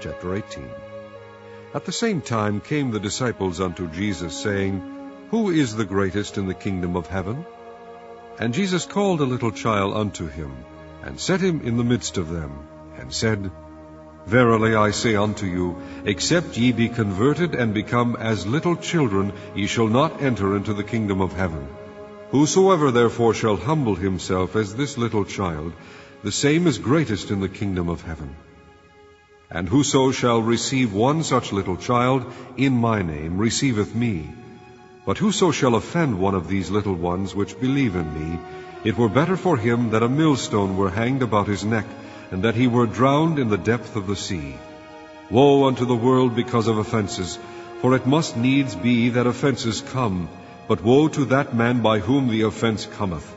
Chapter 18. At the same time came the disciples unto Jesus, saying, Who is the greatest in the kingdom of heaven? And Jesus called a little child unto him, and set him in the midst of them, and said, Verily I say unto you, except ye be converted and become as little children, ye shall not enter into the kingdom of heaven. Whosoever therefore shall humble himself as this little child, the same is greatest in the kingdom of heaven. And whoso shall receive one such little child in my name receiveth me. But whoso shall offend one of these little ones which believe in me, it were better for him that a millstone were hanged about his neck, and that he were drowned in the depth of the sea. Woe unto the world because of offences, for it must needs be that offences come, but woe to that man by whom the offence cometh.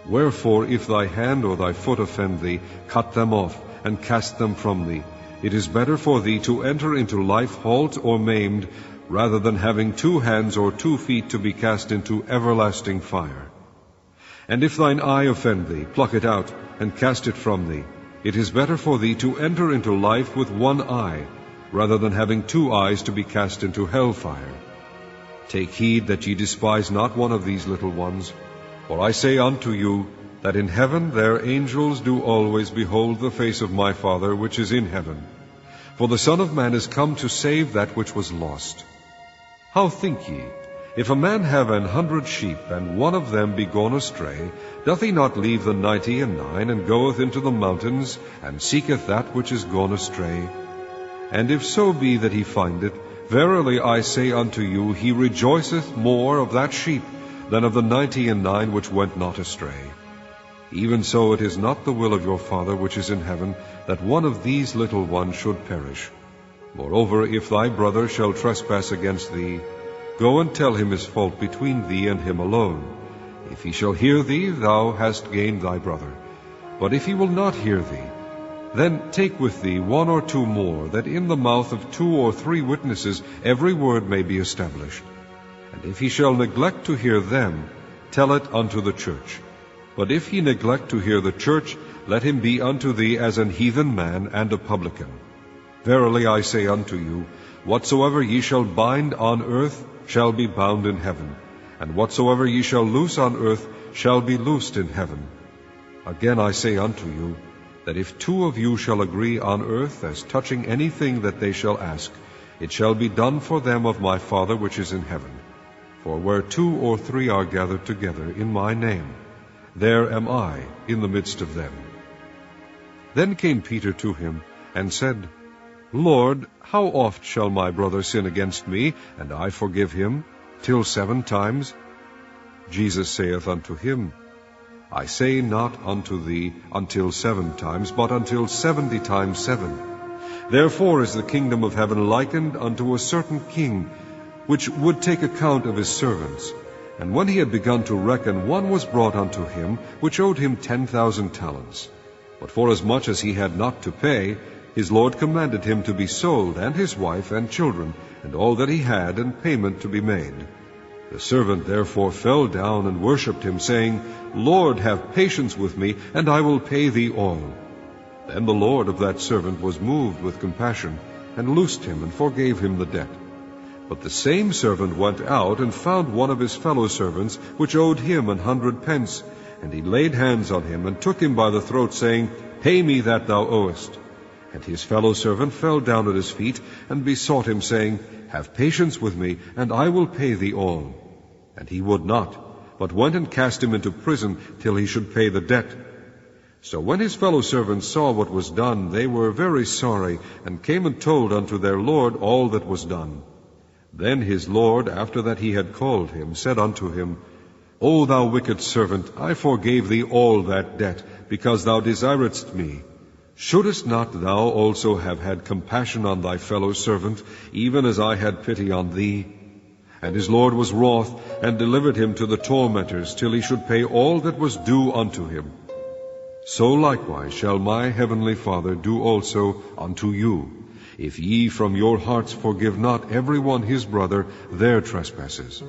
Wherefore, if thy hand or thy foot offend thee, cut them off, and cast them from thee. It is better for thee to enter into life halt or maimed, rather than having 2 hands or 2 feet to be cast into everlasting fire. And if thine eye offend thee, pluck it out, and cast it from thee. It is better for thee to enter into life with 1 eye, rather than having 2 eyes to be cast into hellfire. Take heed that ye despise not one of these little ones. For I say unto you, that in heaven their angels do always behold the face of my Father which is in heaven. For the Son of Man is come to save that which was lost. How think ye? If a man have 100 sheep, and one of them be gone astray, doth he not leave the 99, and goeth into the mountains, and seeketh that which is gone astray? And if so be that he find it, verily I say unto you, he rejoiceth more of that sheep than of the 99 which went not astray. Even so it is not the will of your Father which is in heaven, that one of these little ones should perish. Moreover, if thy brother shall trespass against thee, go and tell him his fault between thee and him alone. If he shall hear thee, thou hast gained thy brother. But if he will not hear thee, then take with thee 1 or 2 more, that in the mouth of 2 or 3 witnesses every word may be established. And if he shall neglect to hear them, tell it unto the church. But if he neglect to hear the church, let him be unto thee as an heathen man and a publican. Verily I say unto you, whatsoever ye shall bind on earth shall be bound in heaven, and whatsoever ye shall loose on earth shall be loosed in heaven. Again I say unto you, that if 2 of you shall agree on earth as touching anything that they shall ask, it shall be done for them of my Father which is in heaven. For where 2 or 3 are gathered together in my name, there am I in the midst of them. Then came Peter to him, and said, Lord, how oft shall my brother sin against me, and I forgive him? Till 7 times? Jesus saith unto him, I say not unto thee until 7 times, but until 70 times 7. Therefore is the kingdom of heaven likened unto a certain king, which would take account of his servants. And when he had begun to reckon, one was brought unto him, which owed him 10,000 talents. But forasmuch as he had not to pay, his Lord commanded him to be sold, and his wife and children, and all that he had, and payment to be made. The servant therefore fell down and worshipped him, saying, Lord, have patience with me, and I will pay thee all. Then the Lord of that servant was moved with compassion, and loosed him, and forgave him the debt. But the same servant went out, and found one of his fellow servants, which owed him 100 pence. And he laid hands on him, and took him by the throat, saying, Pay me that thou owest. And his fellow servant fell down at his feet, and besought him, saying, Have patience with me, and I will pay thee all. And he would not, but went and cast him into prison, till he should pay the debt. So when his fellow servants saw what was done, they were very sorry, and came and told unto their Lord all that was done. Then his Lord, after that he had called him, said unto him, O thou wicked servant, I forgave thee all that debt, because thou desiredst me. Shouldest not thou also have had compassion on thy fellow servant, even as I had pity on thee? And his Lord was wroth, and delivered him to the tormentors, till he should pay all that was due unto him. So likewise shall my heavenly Father do also unto you, if ye from your hearts forgive not every one his brother their trespasses.